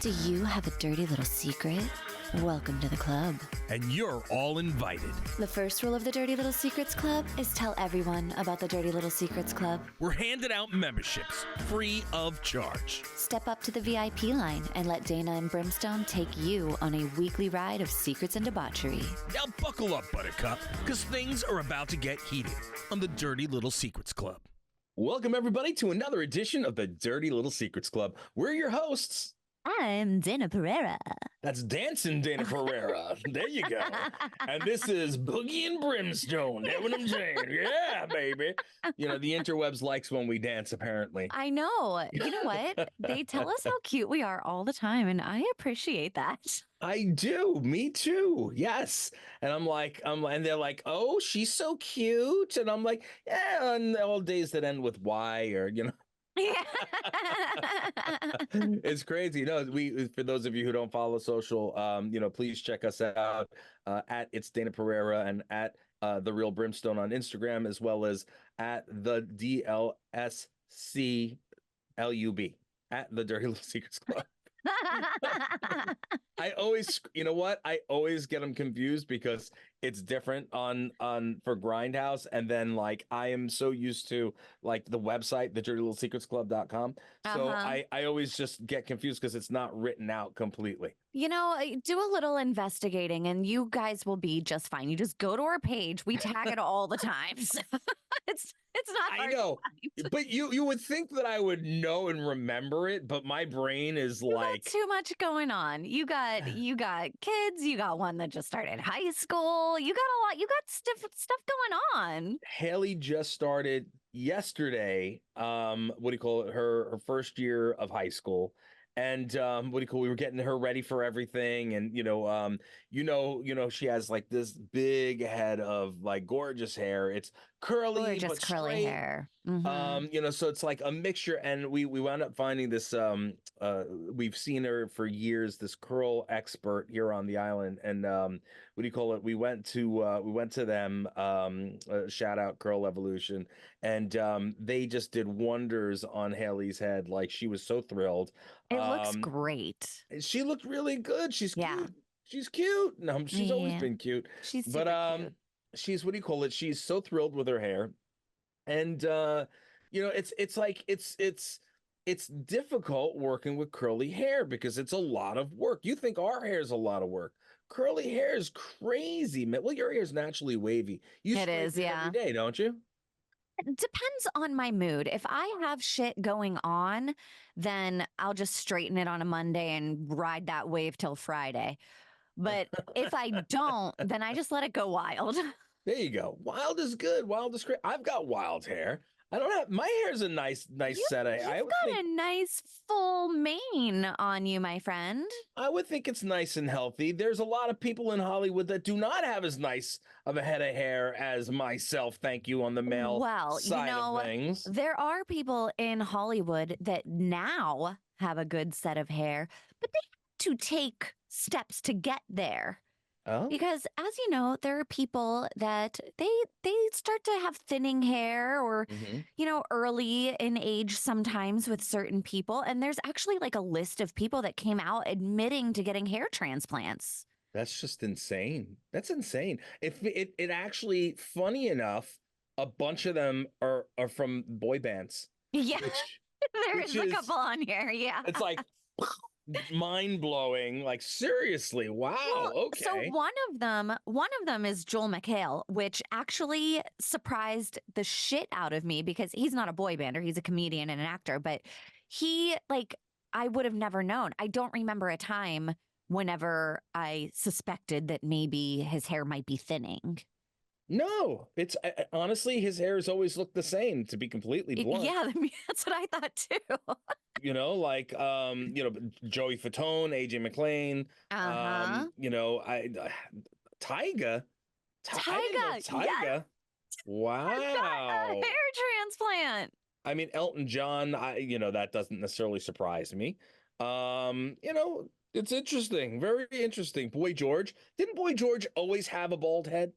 Do you have a dirty little secret? Welcome to the club. And you're all invited. The first rule of the Dirty Little Secrets Club is tell everyone about the Dirty Little Secrets Club. We're handing out memberships, free of charge. Step up to the VIP line and let Dayna and Brimstone take you on a weekly ride of secrets and debauchery. Now buckle up, Buttercup, because things are about to get heated on the Dirty Little Secrets Club. Welcome, everybody, to another edition of the Dirty Little Secrets Club. We're your hosts. I'm Dayna Pereira. That's Dancing Dayna Pereira. There you go. And this is Boogie and Brimstone. That's what I'm saying. Yeah, baby. You know, the interwebs likes when we dance, apparently. I know. You know what? They tell us how cute we are all the time, and I appreciate that. I do. Me too. Yes. And and they're like, oh, she's so cute. And I'm like, yeah, on all days that end with Y or, you know. Yeah. It's crazy. You know, for those of you who don't follow social, please check us out at It's Dayna Pereira and at The Real Brimstone on Instagram, as well as at the DLSCLUB at the Dirty Little Secrets Club. I always get them confused because it's different on for Grindhouse, and then like I am so used to like the website, the dirtylittlesecretsclub.com. So I always just get confused because it's not written out completely. You know, do a little investigating and you guys will be just fine. You just go to our page. We tag it all the time. So it's not hard. I know, but you would think that I would know and remember it, but my brain is like too much going on. You got kids. You got one that just started high school. You got a lot. You got stuff going on. Haley just started yesterday. Her first year of high school. And we were getting her ready for everything, and she has like this big head of like gorgeous hair. It's curly, but curly straight. Hair. Mm-hmm. So it's like a mixture, and we wound up finding this. We've seen her for years, this curl expert here on the island, and we went to them. Shout out Curl Evolution, and they just did wonders on Haley's head. Like she was so thrilled. It looks great. She looked really good. She's cute. She's cute. No, she's always been cute. She's super cute. She's she's so thrilled with her hair. And it's difficult working with curly hair because it's a lot of work. You think our hair is a lot of work. Curly hair is crazy, man. Well, your hair is naturally wavy. It is, yeah. Every day, don't you? It depends on my mood. If I have shit going on, then I'll just straighten it on a Monday and ride that wave till Friday. But if I don't, then I just let it go wild. There you go. Wild is good. Wild is great. I've got wild hair. I don't have my hair is a nice set of hair. You've got a nice full mane on you, my friend. I would think it's nice and healthy. There's a lot of people in Hollywood that do not have as nice of a head of hair as myself. Thank you on the male side of things. There are people in Hollywood that now have a good set of hair, but they have to take steps to get there. Oh. Because, as you know, there are people that they start to have thinning hair or, early in age sometimes with certain people. And there's actually like a list of people that came out admitting to getting hair transplants. That's just insane. That's insane. If it actually, funny enough, a bunch of them are from boy bands. Yeah, there's a couple on here. Yeah. It's like... mind-blowing, like seriously. Wow. Well, okay. So one of them is Joel McHale, which actually surprised the shit out of me because he's not a boy bander, he's a comedian and an actor, but I would have never known. I don't remember a time whenever I suspected that maybe his hair might be thinning. No, it's honestly, his hair has always looked the same, to be completely blunt. Yeah, that's what I thought too. Joey Fatone, AJ McLean, Tyga. Yes. Wow. A hair transplant. I mean, Elton John, that doesn't necessarily surprise me. It's interesting. Very interesting. Boy George. Didn't Boy George always have a bald head?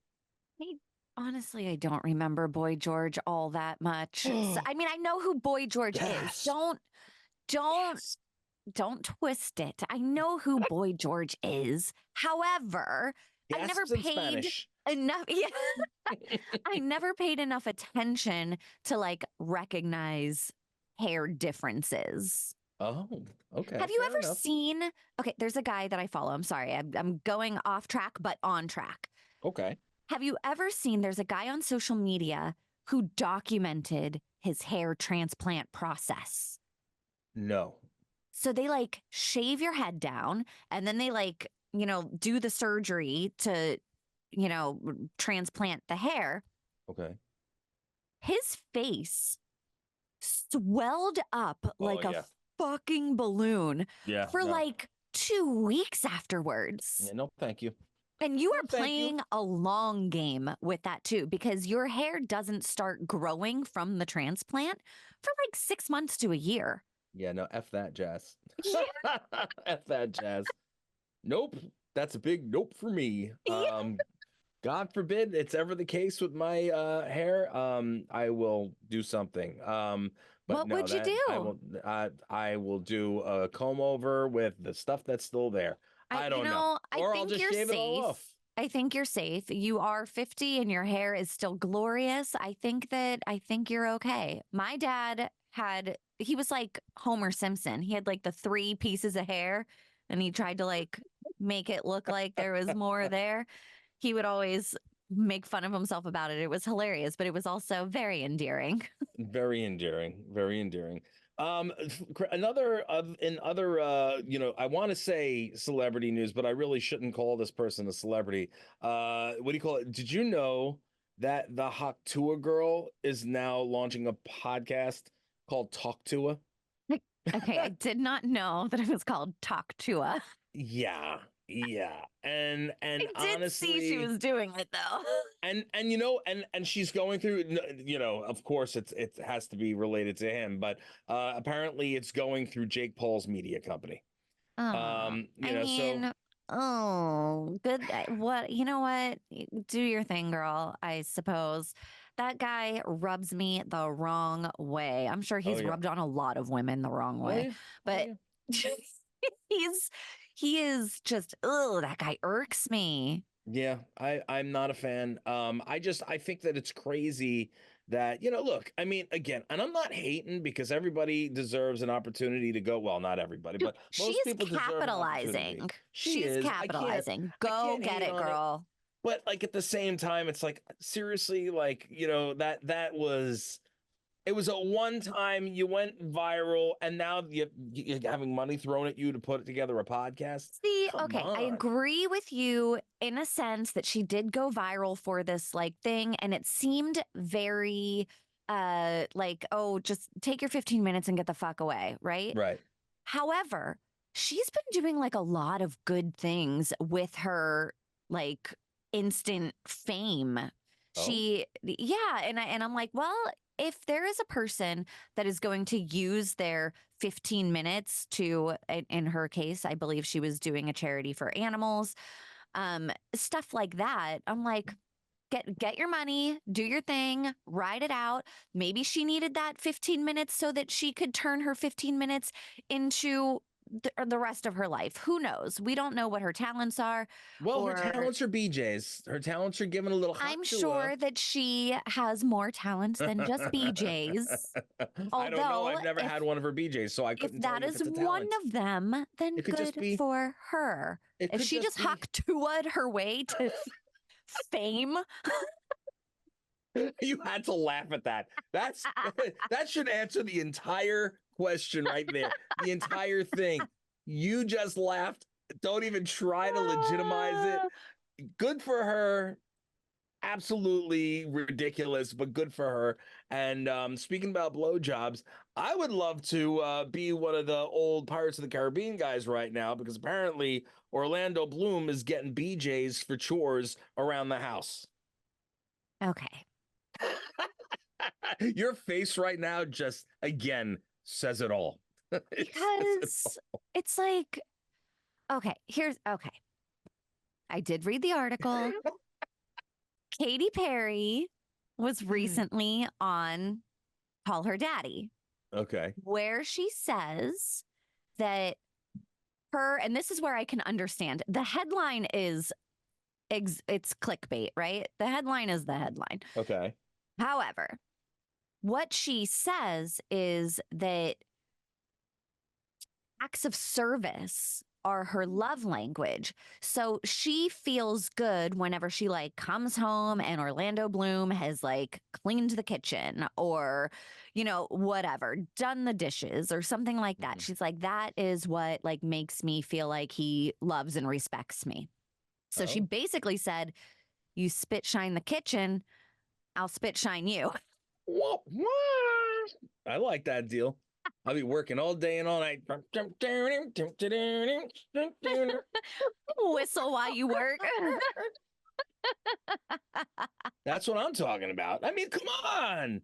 Honestly, I don't remember Boy George all that much. I know who Boy George is. Don't don't twist it. I know who Boy George is. However, I never Gasps in paid Spanish. enough. Yeah, I never paid enough attention to like recognize hair differences. Oh, okay, Have you fair ever enough. seen? Okay, there's a guy that I follow. I'm sorry, I'm going off track, but on track. Okay. Have you ever seen? There's a guy on social media who documented his hair transplant process. No. So they like shave your head down and then they like, do the surgery to, transplant the hair. Okay. His face swelled up Oh like a yeah. fucking balloon Yeah. for No. like 2 weeks afterwards. Yeah, no, thank you. And you No, are thank you. playing a long game with that too, because your hair doesn't start growing from the transplant for like 6 months to a year. Yeah, no, F that jazz. Yeah. F that jazz. Nope. That's a big nope for me. God forbid it's ever the case with my hair. I will do something. But What no, would you that do? I will do a comb over with the stuff that's still there. I don't know. I Or I'll think just you're shave it all safe. off. I think you're safe. You are 50 and your hair is still glorious. I think you're okay. My dad he was like Homer Simpson. He had like the 3 pieces of hair and he tried to like make it look like there was more there. He would always make fun of himself about it. It was hilarious, but it was also very endearing. Very endearing, very endearing. Another in other I want to say celebrity news, but I really shouldn't call this person a celebrity. What do you call it? Did you know that the Hawk Tuah Girl is now launching a podcast called Talk Tuah? Like, okay, I did not know that it was called Talk Tua. Yeah, yeah. And I did see she honestly, was doing it though. and and she's going through, of course it has to be related to him, but apparently it's going through Jake Paul's media company. Oh, I So mean, oh, good. What, you know what? Do your thing, girl, I suppose. That guy rubs me the wrong way. I'm sure oh he's yeah, rubbed on a lot of women the wrong oh way, yeah, oh but yeah. he's, he is just, oh, that guy irks me. Yeah, I'm not a fan. I think that it's crazy that, look, I mean, again, and I'm not hating because everybody deserves an opportunity to go. Well, not everybody, Dude, but most people deserve an opportunity. capitalizing. She She's is. capitalizing. I Go can't get hate it, on it. girl. But like at the same time, it's like seriously, like, that was it was a one time you went viral and now you're having money thrown at you to put together a podcast. See, Come okay, I on. agree with you in a sense that she did go viral for this like thing and it seemed very like, oh, just take your 15 minutes and get the fuck away, right? Right. However, she's been doing like a lot of good things with her like instant fame. Oh. Yeah, and I'm like, well, if there is a person that is going to use their 15 minutes to, in her case, I believe she was doing a charity for animals, stuff like that. I'm like, get your money, do your thing, ride it out. Maybe she needed that 15 minutes so that she could turn her 15 minutes into the rest of her life. Who knows? We don't know what her talents are, Well, her or talents are BJ's. Her talents are giving a little hot I'm to her. sure that she has more talents than just BJ's. I don't know. Although, I've never had one of her BJ's, so I if couldn't tell that you if is it's a one talent. of them, then It could just good be. for her. It If could she just just be. Hawk Tuah'd her way to fame, You had to laugh at that. That's that should answer the entire question right there. The entire thing. You just laughed. Don't even try to legitimize it. Good for her. Absolutely ridiculous, but good for her. And speaking about blowjobs, I would love to be one of the old Pirates of the Caribbean guys right now because apparently Orlando Bloom is getting BJ's for chores around the house. okay. Your face right now just again says it all. It says it Because it's like, okay. I did read the article. Katy Perry was all. recently on Call Her Daddy, Okay. where she says that her, and this is where I can understand. The headline is it's clickbait, right? The headline is the headline. Okay. However, what she says is that acts of service are her love language. So she feels good whenever she like comes home and Orlando Bloom has like cleaned the kitchen or, you know, whatever, done the dishes or something like that. She's like, that is what like makes me feel like he loves and respects me. So she basically said, you spit shine the kitchen, I'll spit shine you. What? I like that deal. I'll be working all day and all night. Whistle while you work. That's what I'm talking about. I mean, come on.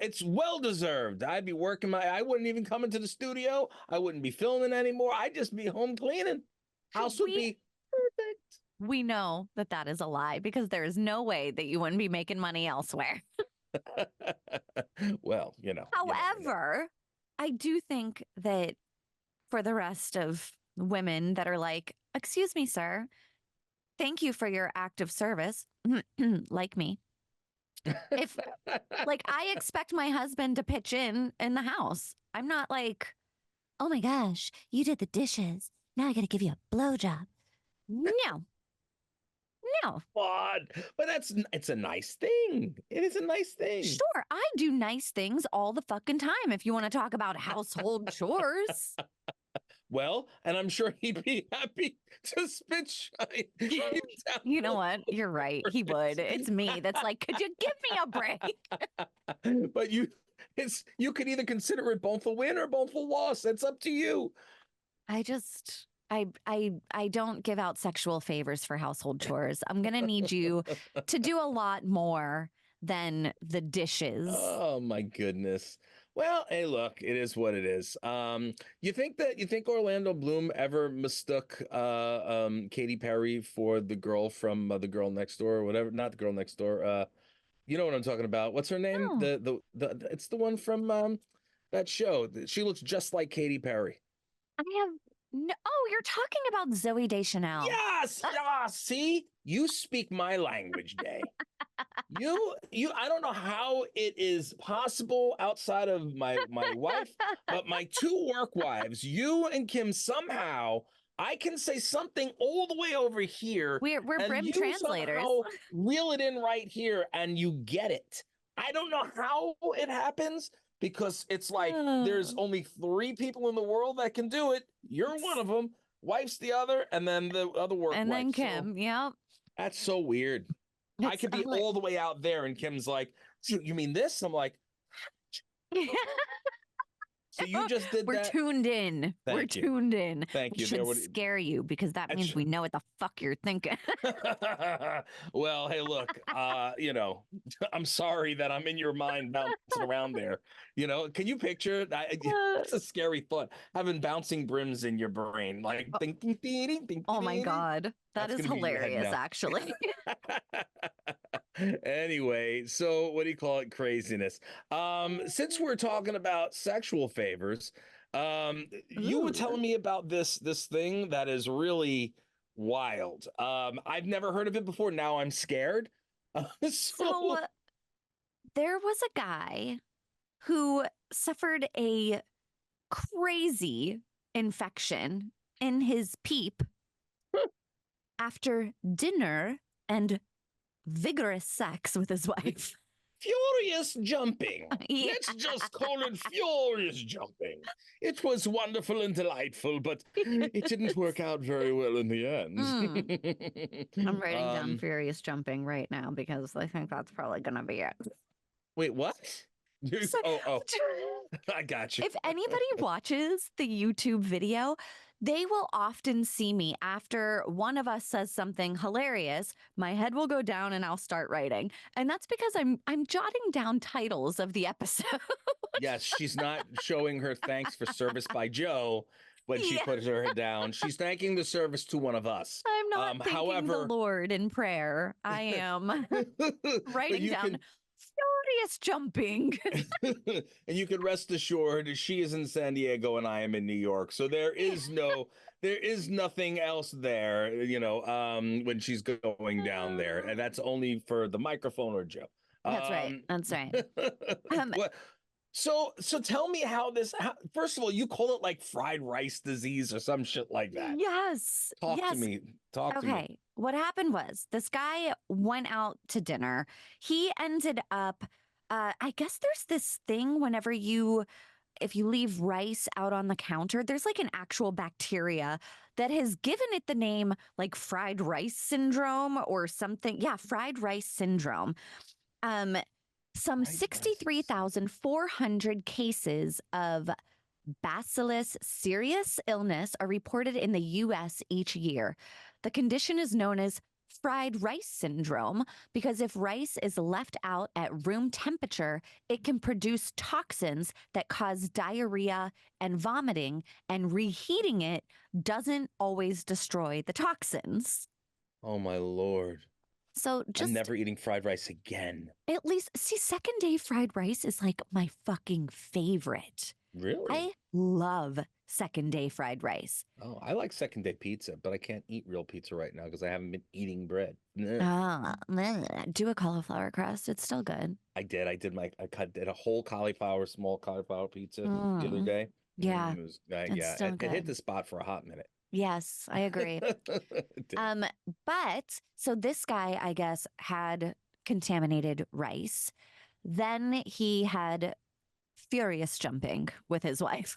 It's well deserved. I'd be working I wouldn't even come into the studio. I wouldn't be filming anymore. I'd just be home cleaning. House would be perfect. We know that that is a lie because there is no way that you wouldn't be making money elsewhere. Well, you know. However, I do think that for the rest of women that are like, excuse me, sir, thank you for your act of service, like me. If like I expect my husband to pitch in the house. I'm not like, oh my gosh, you did the dishes. Now I got to give you a blowjob. No. No. But it's a nice thing. It is a nice thing. Sure, I do nice things all the fucking time if you want to talk about household chores. Well, and I'm sure he'd be happy to spit shine. You know what? You're right. He would. It's me that's like, could you give me a break? But you could either consider it both a win or both a loss. It's up to you. I don't give out sexual favors for household chores. I'm gonna need you to do a lot more than the dishes. Oh my goodness. Well, hey, look, it is what it is. You think Orlando Bloom ever mistook Katy Perry for the girl from The Girl Next Door or whatever? Not The Girl Next Door. You know what I'm talking about. What's her name? No. The it's the one from that show. She looks just like Katy Perry. I have no. Oh, you're talking about Zooey Deschanel. Yes, yes. See, you speak my language, Day. I don't know how it is possible outside of my wife, but my two work wives, you and Kim, somehow I can say something all the way over here. We're and brim you translators. somehow reel it in right here and you get it. I don't know how it happens because it's like there's only 3 people in the world that can do it. You're one of them, wife's the other, and then the other work and wife. then Kim. So, yep. that's so weird. I could be all the way out there, and Kim's like, "You mean this?" I'm like, "So you just did We're that?" tuned in. We're tuned in. Thank you. We should scare you because that means we know what the fuck you're thinking. Well, hey, look, you know, I'm sorry that I'm in your mind bouncing around there. You know, can you picture that? It's a scary thought, having bouncing brims in your brain, like ding, ding, ding, ding, ding, oh my ding. God, that is hilarious, actually. Anyway, so what do you call it? Craziness. Since we're talking about sexual favors, you were telling me about this thing that is really wild. I've never heard of it before. Now I'm scared. So there was a guy who suffered a crazy infection in his peep after dinner and vigorous sex with his wife. Furious jumping. Let's just call it furious jumping. It was wonderful and delightful, but it didn't work out very well in the end. I'm writing down furious jumping right now because I think that's probably going to be it. Wait, what? I got you. If anybody watches the YouTube video, they will often see me after one of us says something hilarious. My head will go down and I'll start writing. And that's because I'm jotting down titles of the episode. Yes, she's not showing her thanks for service by Joe when she puts her head down. She's thanking the service to one of us. I'm not thanking the Lord in prayer. I am writing down furious jumping. And you can rest assured she is in San Diego and I am in New York. So there is nothing else there, when she's going down there. And that's only for the microphone or Joe. That's right. That's right. What? So tell me first of all, you call it like fried rice disease or some shit like that. Yes. Talk yes. to me. Talk to me. Okay. What happened was this guy went out to dinner. He ended up, I guess there's this thing if you leave rice out on the counter, there's like an actual bacteria that has given it the name like fried rice syndrome or something. Yeah, fried rice syndrome. Some 63,400 cases of Bacillus cereus illness are reported in the U.S. each year. The condition is known as fried rice syndrome because if rice is left out at room temperature, it can produce toxins that cause diarrhea and vomiting, and reheating it doesn't always destroy the toxins. Oh my Lord. So I'm never eating fried rice again. At least, see, second day fried rice is like my fucking favorite. Really? I love second day fried rice. Oh, I like second day pizza, but I can't eat real pizza right now because I haven't been eating bread. Do a cauliflower crust. It's still good. I did a whole small cauliflower pizza the other day. Yeah. It hit the spot for a hot minute. Yes, I agree. But so this guy, I guess, had contaminated rice. Then he had furious jumping with his wife.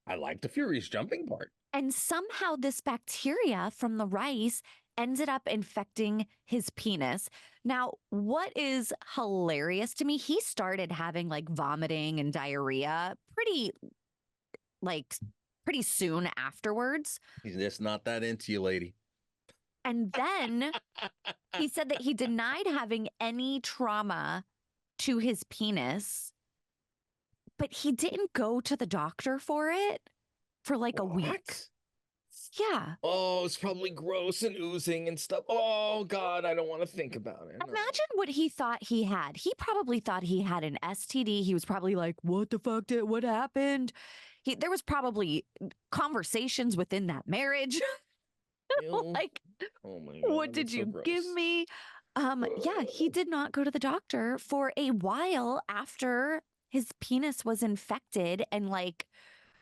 I like the furious jumping part. And somehow this bacteria from the rice ended up infecting his penis. Now, what is hilarious to me, he started having like vomiting and diarrhea pretty soon afterwards. He's just not that into you, lady. And then he said that he denied having any trauma to his penis, but he didn't go to the doctor for it for like a week. Yeah. Oh, it's probably gross and oozing and stuff. Oh, God, I don't want to think about it. Imagine what he thought he had. He probably thought he had an STD. He was probably like, what the fuck what happened? There was probably conversations within that marriage. Like, oh my God, what did you give me? Yeah, he did not go to the doctor for a while after his penis was infected and like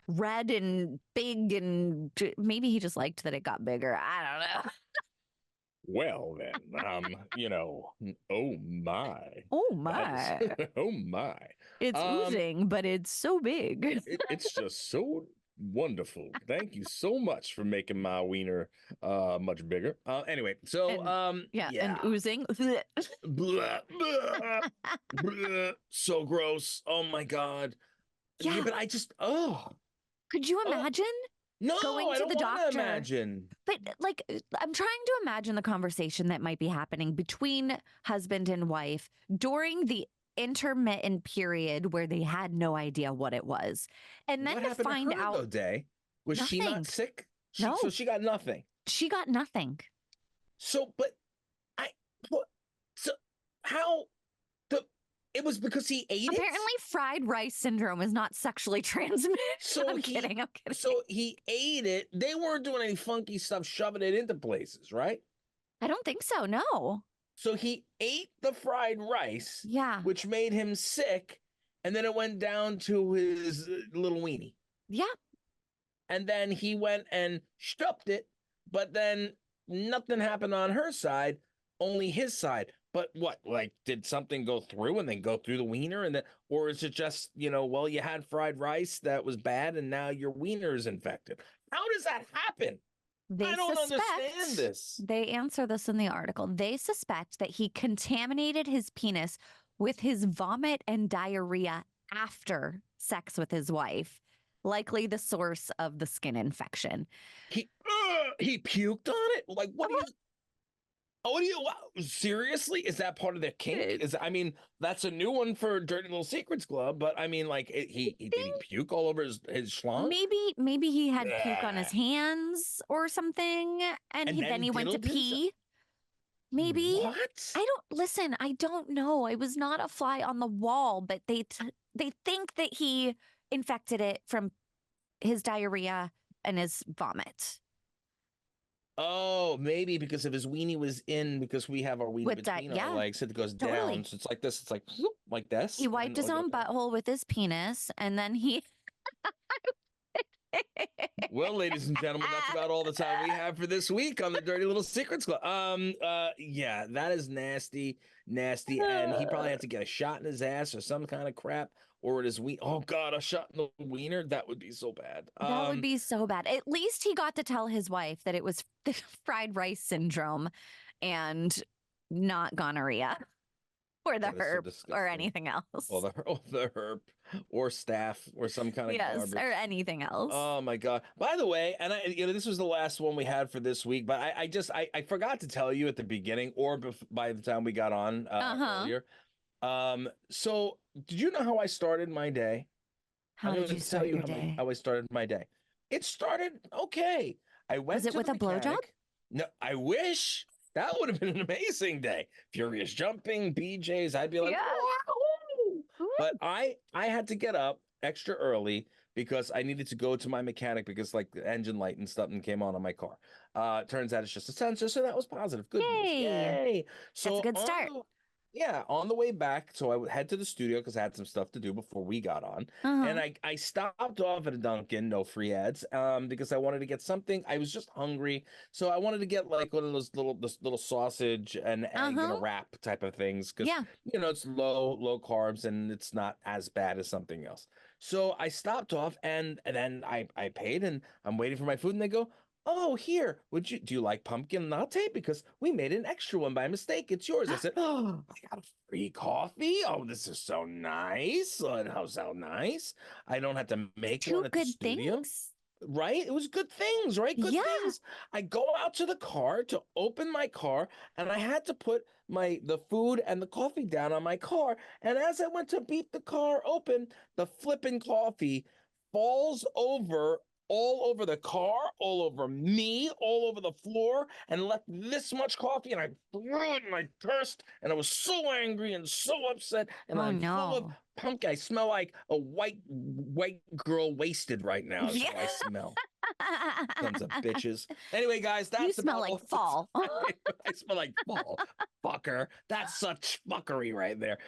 red and big, and maybe he just liked that it got bigger. I don't know. Well, then, oh my. Oh my. Oh my. It's oozing, but it's so big. It's just so wonderful. Thank you so much for making my wiener much bigger. Anyway, so and oozing. Blah, blah, blah. So gross. Oh my God. Yeah, but could you imagine? No, going to I don't the doctor. Imagine. But like, I'm trying to imagine the conversation that might be happening between husband and wife during the intermittent period where they had no idea what it was, and then to find out. Though, Day? Was nothing. she not sick? No. So she got nothing. She got nothing. So, but it was because he ate it? Apparently, fried rice syndrome is not sexually transmitted. So I'm kidding. So he ate it. They weren't doing any funky stuff, shoving it into places, right? I don't think so, no. So he ate the fried rice, which made him sick, and then it went down to his little weenie. Yeah. And then he went and stuffed it, but then nothing happened on her side, only his side. But what, like, did something go through and then go through the wiener? Or is it just, you had fried rice that was bad and now your wiener is infected? How does that happen? I don't understand this. They answer this in the article. They suspect that he contaminated his penis with his vomit and diarrhea after sex with his wife, likely the source of the skin infection. He puked on it? Like, what do you... seriously? Is that part of their kink? That's a new one for Dirty Little Secrets Club, but did he puke all over his schlong? Maybe he had puke on his hands or something, and then he went to pee. maybe. What? I don't know. I was not a fly on the wall, but they think that he infected it from his diarrhea and his vomit. Oh, maybe because if his weenie was in, because we have our weenie With that, between our yeah, legs, it goes totally. down. So it's like this. It's like whoop, like this. He wiped And his like, own okay. butthole with his penis, and then he. Well, ladies and gentlemen, that's about all the time we have for this week on the Dirty Little Secrets Club. Yeah, that is nasty, nasty, and he probably had to get a shot in his ass or some kind of crap, or it is oh God, a shot in the wiener. That would be so bad. That would be so bad. At least he got to tell his wife that it was the fried rice syndrome and not gonorrhea or the That is so herp or disgusting. anything else. Or the herp or staph or some kind of Yes, garbage. or anything else. Oh my God. By the way, and this was the last one we had for this week, but I forgot to tell you at the beginning or by the time we got on earlier. So did you know how I started my day? How did you start your day? How I started my day. It started okay. I went Was it to with the a blowjob? mechanic. No, I wish that would have been an amazing day. Furious jumping, BJ's. I'd be like, Yeah. wow. But I had to get up extra early because I needed to go to my mechanic because like the engine light and something came on my car. Turns out it's just a sensor, so that was positive. Good news. Yay. So that's a good start. On the way back, so I would head to the studio because I had some stuff to do before we got on. And I stopped off at a Dunkin', no free ads, because I wanted to get something. I was just hungry. So I wanted to get like one of those little sausage and egg in a wrap type of things. Because, it's low carbs and it's not as bad as something else. So I stopped off and then I paid and I'm waiting for my food and they go, oh, here, do you like pumpkin latte? Because we made an extra one by mistake. It's yours. I said, oh, I got a free coffee. Oh, this is so nice. How so nice. I don't have to make one at the studio. Things. Right? It was good things, right? Good things. I go out to the car to open my car, and I had to put the food and the coffee down on my car. And as I went to beep the car open, the flippin' coffee falls over all over the car, all over me, all over the floor, and left this much coffee, and I threw it and I cursed, and I was so angry and so upset, and I'm full of pumpkin. I smell like a white girl wasted right now. That's how I smell. Sons of bitches. Anyway, guys, that's you smell like fall. I smell like fall, fucker. That's such fuckery right there.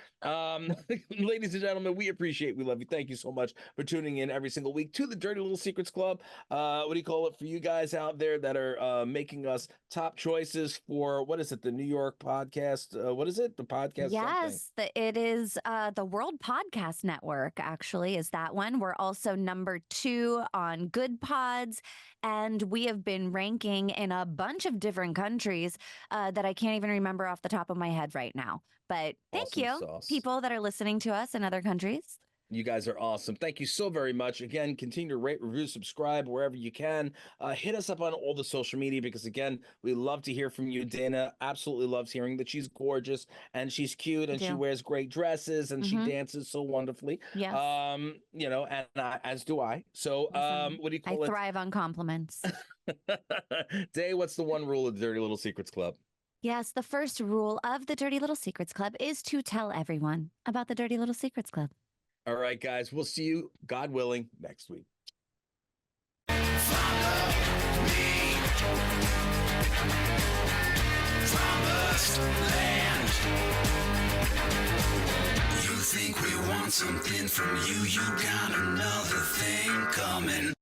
Ladies and gentlemen, we love you. Thank you so much for tuning in every single week to the Dirty Little Secrets Club. What do you call it for you guys out there that are making us top choices for what is it? The New York podcast. What is it? The podcast. Yes, it is the World Podcast Network. Actually, is that one? We're also number 2 on Good Pods. And we have been ranking in a bunch of different countries that I can't even remember off the top of my head right now. But thank you, people that are listening to us in other countries. You guys are awesome. Thank you so very much. Again, continue to rate, review, subscribe wherever you can. Hit us up on all the social media because, again, we love to hear from you. Dayna absolutely loves hearing that she's gorgeous and she's cute and she wears great dresses and she dances so wonderfully. Yes. And as do I. So what do you call it? I thrive on compliments. Day, what's the one rule of the Dirty Little Secrets Club? Yes, the first rule of the Dirty Little Secrets Club is to tell everyone about the Dirty Little Secrets Club. All right, guys, we'll see you, God willing, next week. You think we want something from you, you got another thing coming.